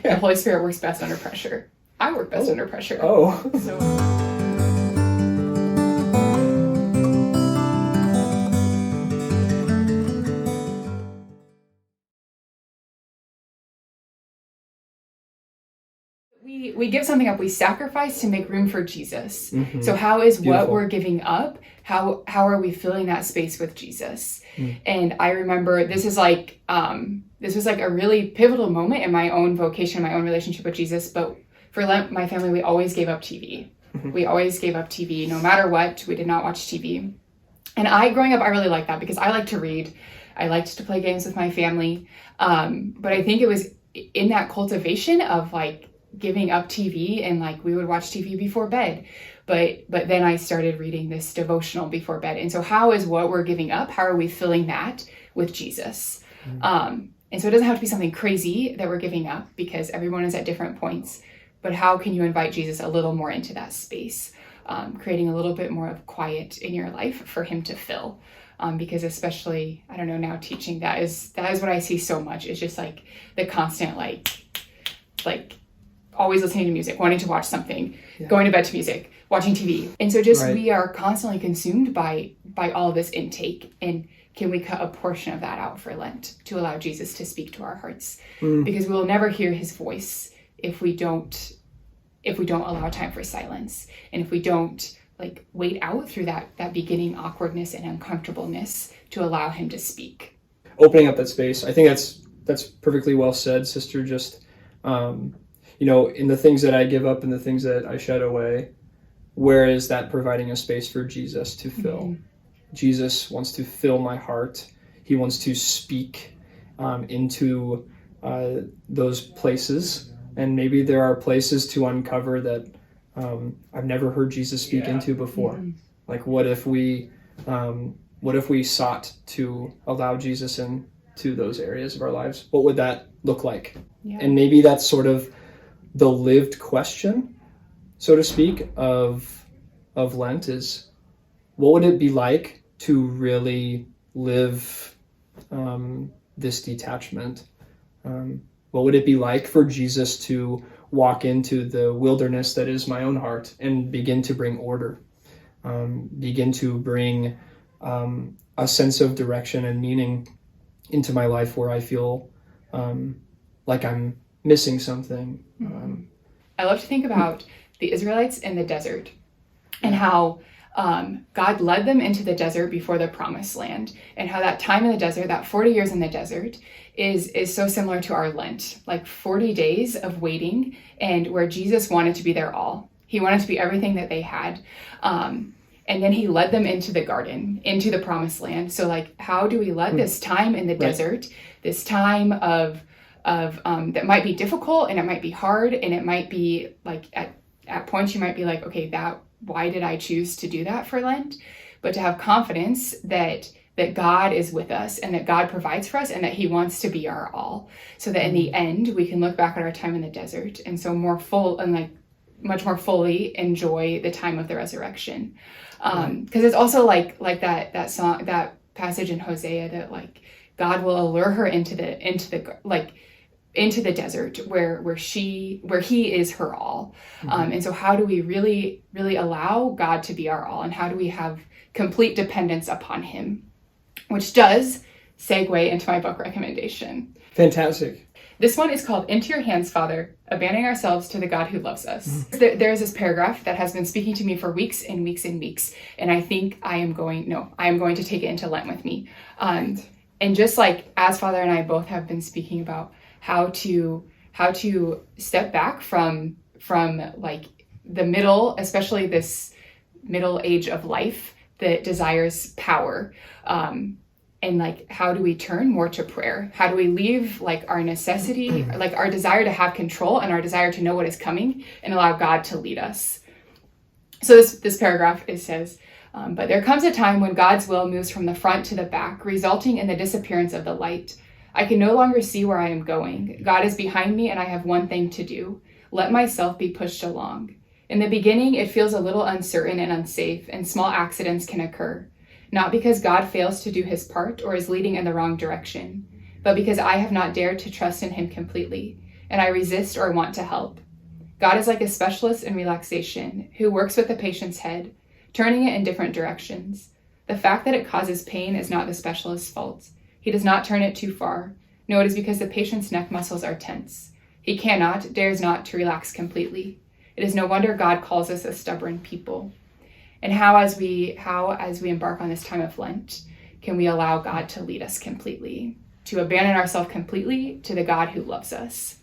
The Holy Spirit works best under pressure. I work best under pressure. Oh. So we give something up, we sacrifice to make room for Jesus. Mm-hmm. So how is Beautiful. what we're giving up, how are we filling that space with Jesus? And I remember this was like a really pivotal moment in my own vocation, my own relationship with Jesus. But for Lent, my family, we always gave up TV. We always gave up TV, no matter what. We did not watch TV. And growing up, I really liked that because I liked to read. I liked to play games with my family. But I think it was in that cultivation of like giving up TV, and like we would watch TV before bed. But then I started reading this devotional before bed. And so how is what we're giving up, how are we filling that with Jesus? And so it doesn't have to be something crazy that we're giving up, because everyone is at different points. But how can you invite Jesus a little more into that space, creating a little bit more of quiet in your life for him to fill? Because especially, I don't know, now teaching, that is what I see so much. It's just like the constant, like always listening to music, wanting to watch something, going to bed to music, watching TV. And so just we are constantly consumed by all of this intake. And can we cut a portion of that out for Lent to allow Jesus to speak to our hearts? Because we will never hear his voice if we don't allow time for silence, and if we don't like wait out through that beginning awkwardness and uncomfortableness to allow him to speak. Opening up that space. I think that's perfectly well said, sister. Just in the things that I give up and the things that I shed away, where is that providing a space for Jesus to fill? Mm-hmm. Jesus wants to fill my heart. He wants to speak into those places. And maybe there are places to uncover that I've never heard Jesus speak into before. Mm-hmm. Like what if we sought to allow Jesus into those areas of our lives? What would that look like? Yeah. And maybe that's sort of the lived question, so to speak, of Lent is, what would it be like to really live this detachment? What would it be like for Jesus to walk into the wilderness that is my own heart and begin to bring order, begin to bring a sense of direction and meaning into my life where I feel like I'm missing something? I love to think about the Israelites in the desert and how God led them into the desert before the promised land, and how that time in the desert, that 40 years in the desert, is so similar to our Lent, like 40 days of waiting, and where Jesus wanted to be their all. He wanted to be everything that they had. And then he led them into the garden, into the promised land. So like, how do we let this time in the desert, this time of that might be difficult, and it might be hard, and it might be like at points you might be like, okay, why did I choose to do that for Lent? But to have confidence that God is with us, and that God provides for us, and that he wants to be our all, so that in the end we can look back at our time in the desert and so more full and like much more fully enjoy the time of the resurrection. Because it's also like that song, that passage in Hosea, that like God will allure her into the desert where he is her all. And so how do we really, really allow God to be our all? And how do we have complete dependence upon him? Which does segue into my book recommendation. Fantastic. This one is called Into Your Hands, Father, Abandoning Ourselves to the God Who Loves Us. There's this paragraph that has been speaking to me for weeks and weeks and weeks. And I think I am going to take it into Lent with me. And just like as Father and I both have been speaking about how to step back from like the middle, especially this middle age of life that desires power. And like, how do we turn more to prayer? How do we leave like our necessity, like our desire to have control and our desire to know what is coming, and allow God to lead us? So this paragraph, it says, but there comes a time when God's will moves from the front to the back, resulting in the disappearance of the light. I can no longer see where I am going. God is behind me, and I have one thing to do: let myself be pushed along. In the beginning, it feels a little uncertain and unsafe, and small accidents can occur. Not because God fails to do his part or is leading in the wrong direction, but because I have not dared to trust in him completely. and I resist or want to help. God is like a specialist in relaxation who works with the patient's head, turning it in different directions. The fact that it causes pain is not the specialist's fault. He does not turn it too far. No, it is because the patient's neck muscles are tense. He cannot, dares not to relax completely. It is no wonder God calls us a stubborn people. And how as we embark on this time of Lent, can we allow God to lead us completely, to abandon ourselves completely to the God who loves us?